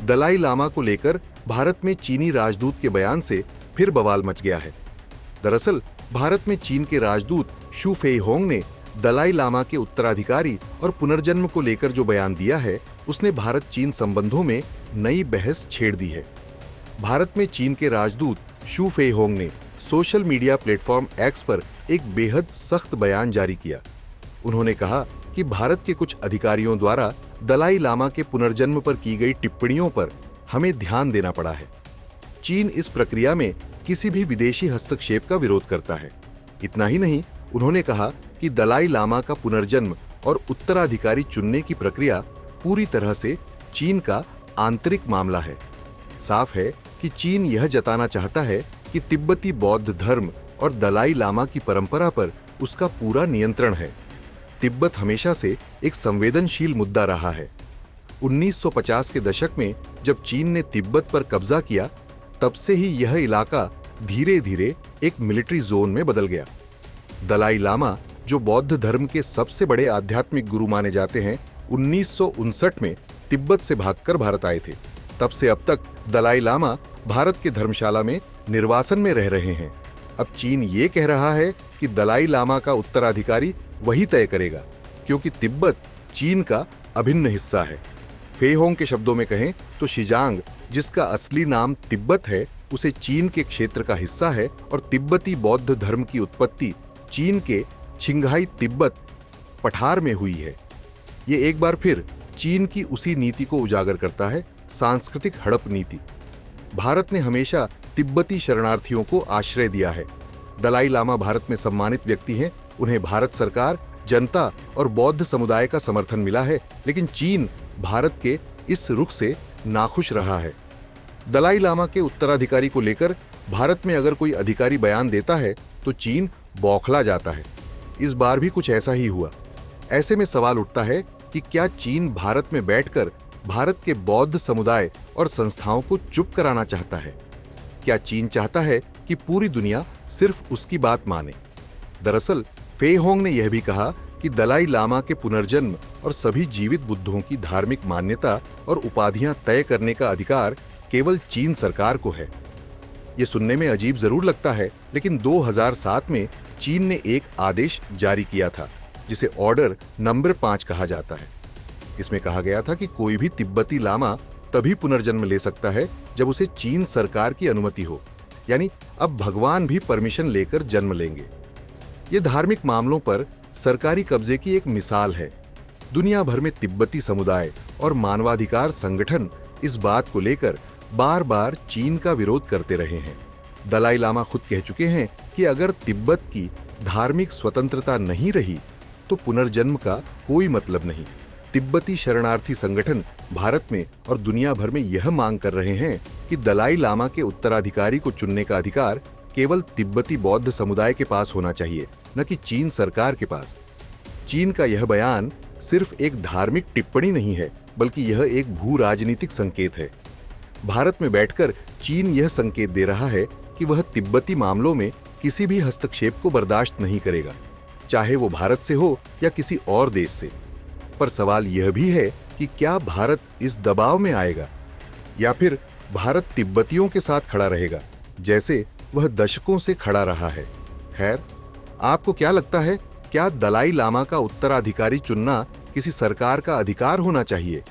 दलाई लामा को लेकर भारत में चीनी राजदूत के बयान से फिर बवाल मच गया है। दरअसल भारत में चीन के राजदूत शू फेइहोंग ने दलाई लामा के उत्तराधिकारी और पुनर्जन्म को लेकर जो बयान दिया है, उसने भारत चीन संबंधों में नई बहस छेड़ दी है। भारत में चीन के राजदूत शू फेइहोंग ने सोशल मीडिया प्लेटफॉर्म एक्स पर एक बेहद सख्त बयान जारी किया। उन्होंने कहा कि भारत के कुछ अधिकारियों द्वारा दलाई लामा के पुनर्जन्म पर की गई टिप्पणियों पर हमें ध्यान देना पड़ा है। चीन इस प्रक्रिया में किसी भी विदेशी हस्तक्षेप का विरोध करता है। इतना ही नहीं, उन्होंने कहा कि दलाई लामा का पुनर्जन्म और उत्तराधिकारी चुनने की प्रक्रिया पूरी तरह से चीन का आंतरिक मामला है। साफ है कि चीन यह जताना चाहता है कि तिब्बती बौद्ध धर्म और दलाई लामा की परंपरा पर उसका पूरा नियंत्रण है। तिब्बत हमेशा से एक संवेदनशील मुद्दा रहा है। 1950 के दशक में जब चीन ने तिब्बत पर कब्जा किया, तब से ही यह इलाका धीरे धीरे एक मिलिट्री जोन में बदल गया। दलाई लामा, जो बौद्ध धर्म के सबसे बड़े आध्यात्मिक गुरु माने जाते हैं, 1959 में तिब्बत से भागकर भारत आए थे। तब से अब तक दलाई लामा भारत के धर्मशाला में निर्वासन में रह रहे हैं। अब चीन ये कह रहा है कि दलाई लामा का उत्तराधिकारी वही तय करेगा, क्योंकि तिब्बत चीन का अभिन्न हिस्सा है। फेइहोंग के शब्दों में कहें तो शिजांग, जिसका असली नाम तिब्बत है, उसे चीन के क्षेत्र का हिस्सा है और तिब्बती बौद्ध धर्म की उत्पत्ति चीन के छिंघाई तिब्बत पठार में हुई है। ये एक बार फिर चीन की उसी नीति को उजागर करता है, सांस्कृतिक हड़प नीति। भारत ने हमेशा तिब्बती शरणार्थियों को आश्रय दिया है। दलाई लामा भारत में सम्मानित व्यक्ति हैं। उन्हें भारत सरकार, जनता और बौद्ध समुदाय का समर्थन मिला है, लेकिन चीन भारत के इस रुख से नाखुश रहा है। दलाई लामा के उत्तराधिकारी को लेकर भारत में अगर कोई अधिकारी बयान देता है तो चीन बौखला जाता है। इस बार भी कुछ ऐसा ही हुआ। ऐसे में सवाल उठता है कि क्या चीन भारत में बैठकर भारत के बौद्ध समुदाय और संस्थाओं को चुप कराना चाहता है? क्या चीन चाहता है कि पूरी दुनिया सिर्फ उसकी बात माने? दरअसल फेइहोंग ने यह भी कहा कि दलाई लामा के पुनर्जन्म और सभी जीवित बुद्धों की धार्मिक मान्यता और उपाधियां तय करने का अधिकार केवल चीन सरकार को है। यह सुनने में अजीब जरूर लगता है, लेकिन 2007 में चीन ने एक आदेश जारी किया था, जिसे ऑर्डर नंबर 5 कहा जाता है। इसमें कहा गया था कि कोई भी तिब्बती लामा तभी पुनर्जन्म ले सकता है जब उसे चीन सरकार की अनुमति हो। यानी अब भगवान भी परमिशन लेकर जन्म लेंगे। ये धार्मिक मामलों पर सरकारी कब्जे की एक मिसाल है। दुनिया भर में तिब्बती समुदाय और मानवाधिकार संगठन इस बात को लेकर बार बार चीन का विरोध करते रहे हैं। दलाई लामा खुद कह चुके हैं कि अगर तिब्बत की धार्मिक स्वतंत्रता नहीं रही तो पुनर्जन्म का कोई मतलब नहीं। तिब्बती शरणार्थी संगठन भारत में और दुनिया भर में यह मांग कर रहे हैं कि दलाई लामा के उत्तराधिकारी को चुनने का अधिकार केवल तिब्बती बौद्ध समुदाय के पास होना चाहिए, न कि चीन सरकार के पास। चीन का यह बयान सिर्फ एक धार्मिक टिप्पणी नहीं है, बल्कि यह एक भू राजनीतिक संकेत है। भारत में बैठकर चीन यह संकेत दे रहा है कि वह तिब्बती मामलों में किसी भी हस्तक्षेप को बर्दाश्त नहीं करेगा, चाहे वो भारत से हो या किसी और देश से। पर सवाल यह भी है कि क्या भारत इस दबाव में आएगा, या फिर भारत तिब्बतियों के साथ खड़ा रहेगा जैसे वह दशकों से खड़ा रहा है। खैर, आपको क्या लगता है, क्या दलाई लामा का उत्तराधिकारी चुनना किसी सरकार का अधिकार होना चाहिए?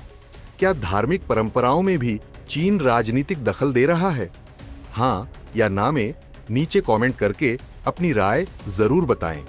क्या धार्मिक परंपराओं में भी चीन राजनीतिक दखल दे रहा है? हाँ या ना में नीचे कमेंट करके अपनी राय जरूर बताएं।